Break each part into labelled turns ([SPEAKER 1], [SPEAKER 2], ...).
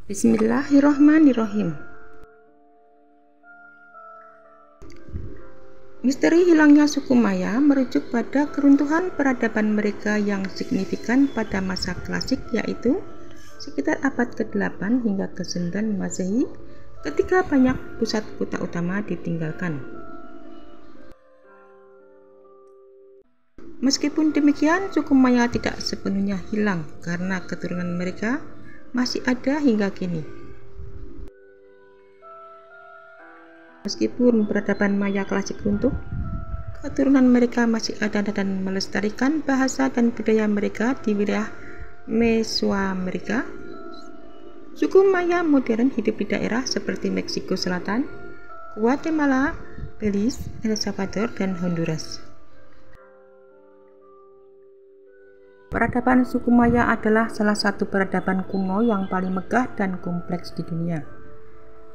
[SPEAKER 1] Bismillahirrohmanirrohim. Misteri hilangnya suku Maya merujuk pada keruntuhan peradaban mereka yang signifikan pada masa klasik, yaitu sekitar abad ke-8 hingga ke-9 Masehi, ketika banyak pusat kota utama ditinggalkan. Meskipun demikian, suku Maya tidak sepenuhnya hilang karena keturunan mereka masih ada hingga kini. Meskipun peradaban Maya klasik runtuh, keturunan mereka masih ada dan melestarikan bahasa dan budaya mereka di wilayah Mesoamerika. Suku Maya modern hidup di daerah seperti Meksiko Selatan, Guatemala, Belize, El Salvador, dan Honduras. Peradaban suku Maya adalah salah satu peradaban kuno yang paling megah dan kompleks di dunia.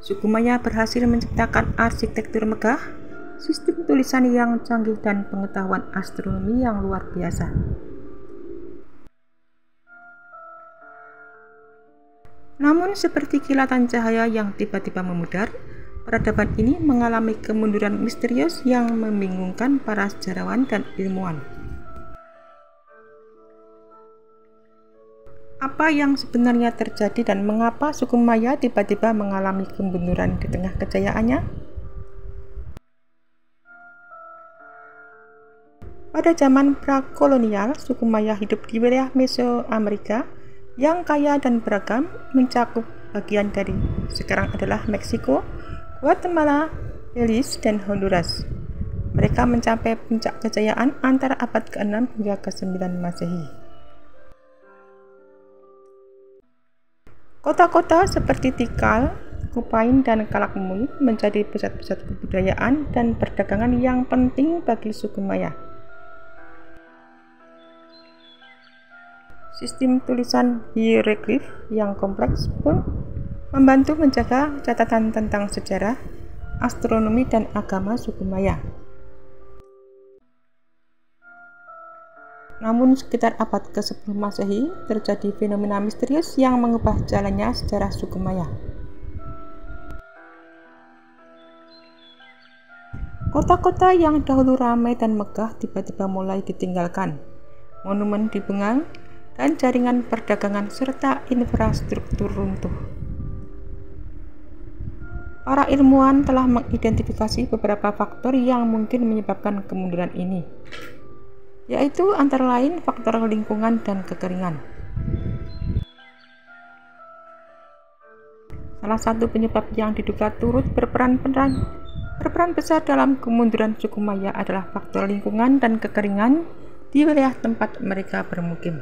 [SPEAKER 1] Suku Maya berhasil menciptakan arsitektur megah, sistem tulisan yang canggih, dan pengetahuan astronomi yang luar biasa. Namun, seperti kilatan cahaya yang tiba-tiba memudar, peradaban ini mengalami kemunduran misterius yang membingungkan para sejarawan dan ilmuwan. Apa yang sebenarnya terjadi dan mengapa suku Maya tiba-tiba mengalami kemunduran di tengah kejayaannya? Pada zaman prakolonial, suku Maya hidup di wilayah Mesoamerika yang kaya dan beragam, mencakup bagian dari sekarang adalah Meksiko, Guatemala, Belize, dan Honduras. Mereka mencapai puncak kejayaan antara abad ke-6 hingga ke-9 Masehi. Kota-kota seperti Tikal, Kupain, dan Calakmul menjadi pusat-pusat kebudayaan dan perdagangan yang penting bagi suku Maya. Sistem tulisan hieroglif yang kompleks pun membantu menjaga catatan tentang sejarah, astronomi, dan agama suku Maya. Namun sekitar abad ke-10 Masehi terjadi fenomena misterius yang mengubah jalannya sejarah suku Maya. Kota-kota yang dahulu ramai dan megah tiba-tiba mulai ditinggalkan. Monumen dibengang dan jaringan perdagangan serta infrastruktur runtuh. Para ilmuwan telah mengidentifikasi beberapa faktor yang mungkin menyebabkan kemunduran ini, yaitu antara lain faktor lingkungan dan kekeringan. Salah satu penyebab yang diduga turut berperan besar dalam kemunduran suku Maya adalah faktor lingkungan dan kekeringan di wilayah tempat mereka bermukim.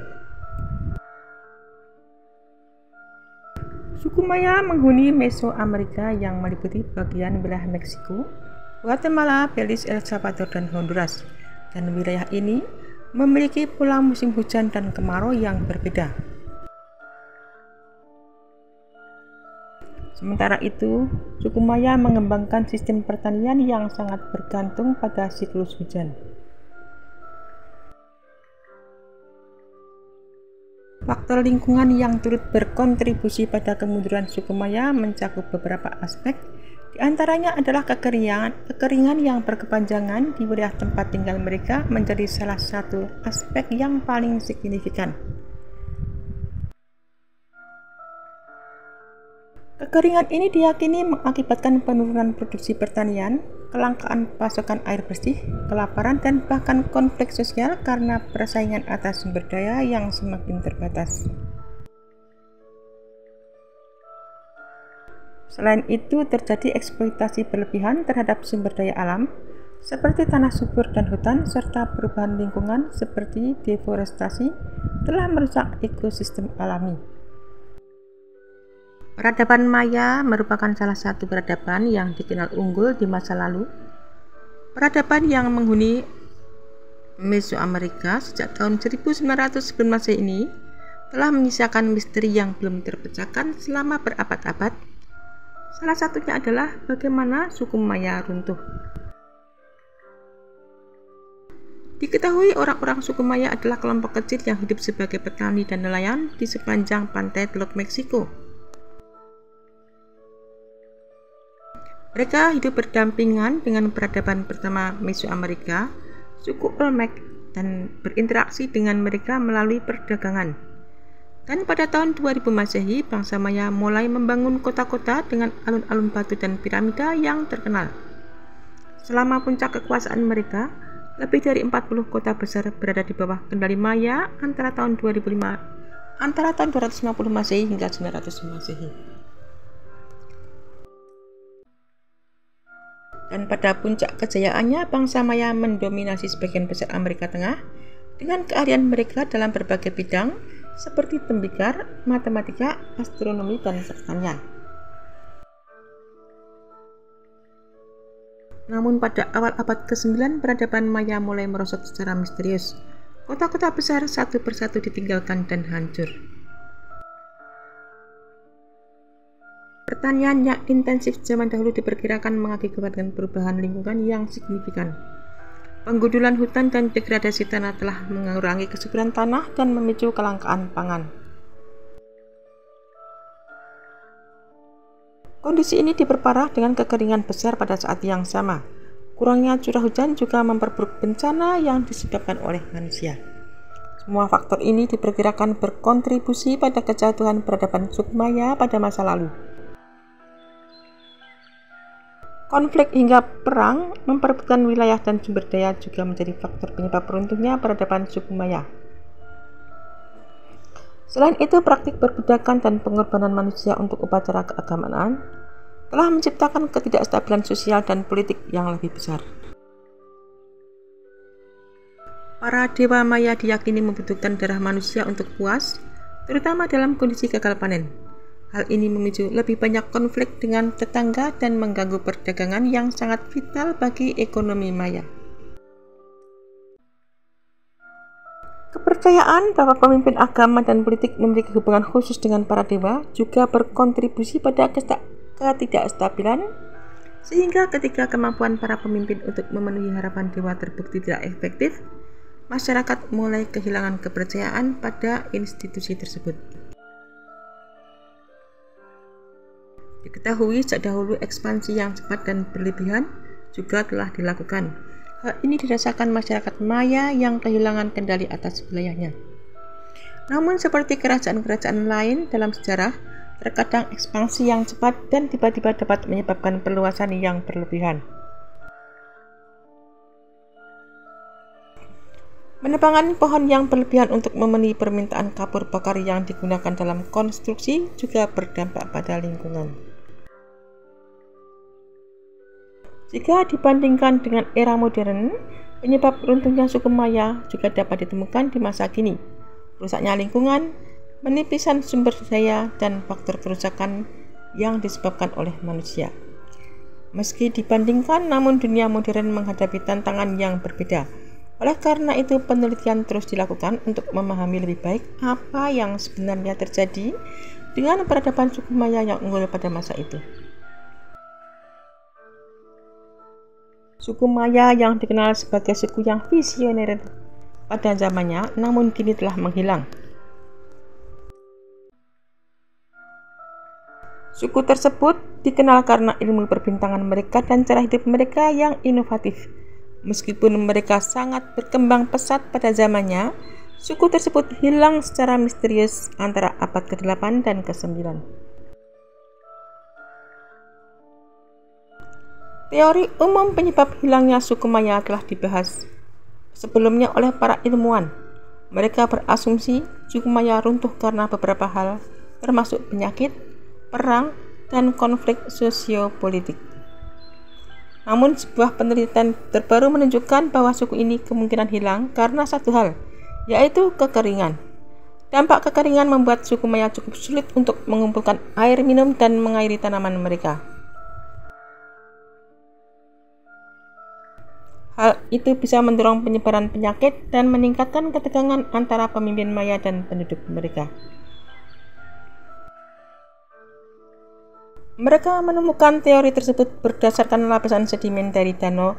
[SPEAKER 1] Suku Maya menghuni Mesoamerika yang meliputi bagian wilayah Meksiko, Guatemala, Belize, El Salvador, dan Honduras. Dan wilayah ini memiliki pola musim hujan dan kemarau yang berbeda. Sementara itu, suku Maya mengembangkan sistem pertanian yang sangat bergantung pada siklus hujan. Faktor lingkungan yang turut berkontribusi pada kemunduran suku Maya mencakup beberapa aspek. Di antaranya adalah kekeringan yang berkepanjangan di wilayah tempat tinggal mereka menjadi salah satu aspek yang paling signifikan. Kekeringan ini diyakini mengakibatkan penurunan produksi pertanian, kelangkaan pasokan air bersih, kelaparan, dan bahkan konflik sosial karena persaingan atas sumber daya yang semakin terbatas. Selain itu, terjadi eksploitasi berlebihan terhadap sumber daya alam, seperti tanah subur dan hutan, serta perubahan lingkungan seperti deforestasi telah merusak ekosistem alami. Peradaban Maya merupakan salah satu peradaban yang dikenal unggul di masa lalu. Peradaban yang menghuni Mesoamerika sejak tahun 1900 sebelum Masehi ini telah menyisakan misteri yang belum terpecahkan selama berabad-abad. Salah satunya adalah bagaimana suku Maya runtuh. Diketahui orang-orang suku Maya adalah kelompok kecil yang hidup sebagai petani dan nelayan di sepanjang pantai Teluk Meksiko. Mereka hidup berdampingan dengan peradaban pertama Mesoamerika, suku Olmec, dan berinteraksi dengan mereka melalui perdagangan. Dan pada tahun 2000 Masehi, bangsa Maya mulai membangun kota-kota dengan alun-alun batu dan piramida yang terkenal. Selama puncak kekuasaan mereka, lebih dari 40 kota besar berada di bawah kendali Maya antara tahun 250 Masehi hingga 900 Masehi. Dan pada puncak kejayaannya, bangsa Maya mendominasi sebagian besar Amerika Tengah dengan keahlian mereka dalam berbagai bidang seperti tembikar, matematika, astronomi, dan pertanian. Namun pada awal abad ke-9, peradaban Maya mulai merosot secara misterius. Kota-kota besar satu persatu ditinggalkan dan hancur. Pertanian yang intensif zaman dahulu diperkirakan mengakibatkan perubahan lingkungan yang signifikan. Penggundulan hutan dan degradasi tanah telah mengurangi kesuburan tanah dan memicu kelangkaan pangan. Kondisi ini diperparah dengan kekeringan besar pada saat yang sama. Kurangnya curah hujan juga memperburuk bencana yang disebabkan oleh manusia. Semua faktor ini diperkirakan berkontribusi pada kejatuhan peradaban suku Maya pada masa lalu. Konflik hingga perang memperebutkan wilayah dan sumber daya juga menjadi faktor penyebab runtuhnya peradaban suku Maya. Selain itu, praktik perbudakan dan pengorbanan manusia untuk upacara keagamaan telah menciptakan ketidakstabilan sosial dan politik yang lebih besar. Para dewa Maya diyakini membutuhkan darah manusia untuk puas, terutama dalam kondisi gagal panen. Hal ini memicu lebih banyak konflik dengan tetangga dan mengganggu perdagangan yang sangat vital bagi ekonomi Maya. Kepercayaan bahwa pemimpin agama dan politik memiliki hubungan khusus dengan para dewa juga berkontribusi pada ketidakstabilan, sehingga ketika kemampuan para pemimpin untuk memenuhi harapan dewa terbukti tidak efektif, masyarakat mulai kehilangan kepercayaan pada institusi tersebut. Diketahui sejak dahulu ekspansi yang cepat dan berlebihan juga telah dilakukan. Hal ini dirasakan masyarakat Maya yang kehilangan kendali atas wilayahnya. Namun seperti kerajaan-kerajaan lain dalam sejarah, terkadang ekspansi yang cepat dan tiba-tiba dapat menyebabkan perluasan yang berlebihan. Menebangan pohon yang berlebihan untuk memenuhi permintaan kapur bakar yang digunakan dalam konstruksi juga berdampak pada lingkungan. Jika dibandingkan dengan era modern, penyebab runtuhnya suku Maya juga dapat ditemukan di masa kini. Rusaknya lingkungan, menipisan sumber daya, dan faktor kerusakan yang disebabkan oleh manusia. Meski dibandingkan, namun dunia modern menghadapi tantangan yang berbeda. Oleh karena itu, penelitian terus dilakukan untuk memahami lebih baik apa yang sebenarnya terjadi dengan peradaban suku Maya yang unggul pada masa itu. Suku Maya yang dikenal sebagai suku yang visioner pada zamannya, namun kini telah menghilang. Suku tersebut dikenal karena ilmu perbintangan mereka dan cara hidup mereka yang inovatif. Meskipun mereka sangat berkembang pesat pada zamannya, suku tersebut hilang secara misterius antara abad ke-8 dan ke-9. Teori umum penyebab hilangnya suku Maya telah dibahas sebelumnya oleh para ilmuwan. Mereka berasumsi suku Maya runtuh karena beberapa hal, termasuk penyakit, perang, dan konflik sosiopolitik. Namun sebuah penelitian terbaru menunjukkan bahwa suku ini kemungkinan hilang karena satu hal, yaitu kekeringan. Dampak kekeringan membuat suku Maya cukup sulit untuk mengumpulkan air minum dan mengairi tanaman mereka. Hal itu bisa mendorong penyebaran penyakit dan meningkatkan ketegangan antara pemimpin Maya dan penduduk mereka. Mereka menemukan teori tersebut berdasarkan lapisan sedimen dari danau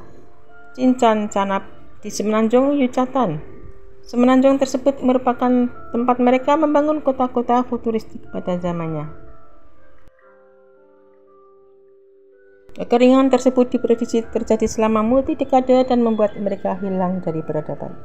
[SPEAKER 1] Cincancanap di Semenanjung Yucatan. Semenanjung tersebut merupakan tempat mereka membangun kota-kota futuristik pada zamannya. Kekeringan tersebut diprediksi terjadi selama multi dekade dan membuat mereka hilang dari peradaban.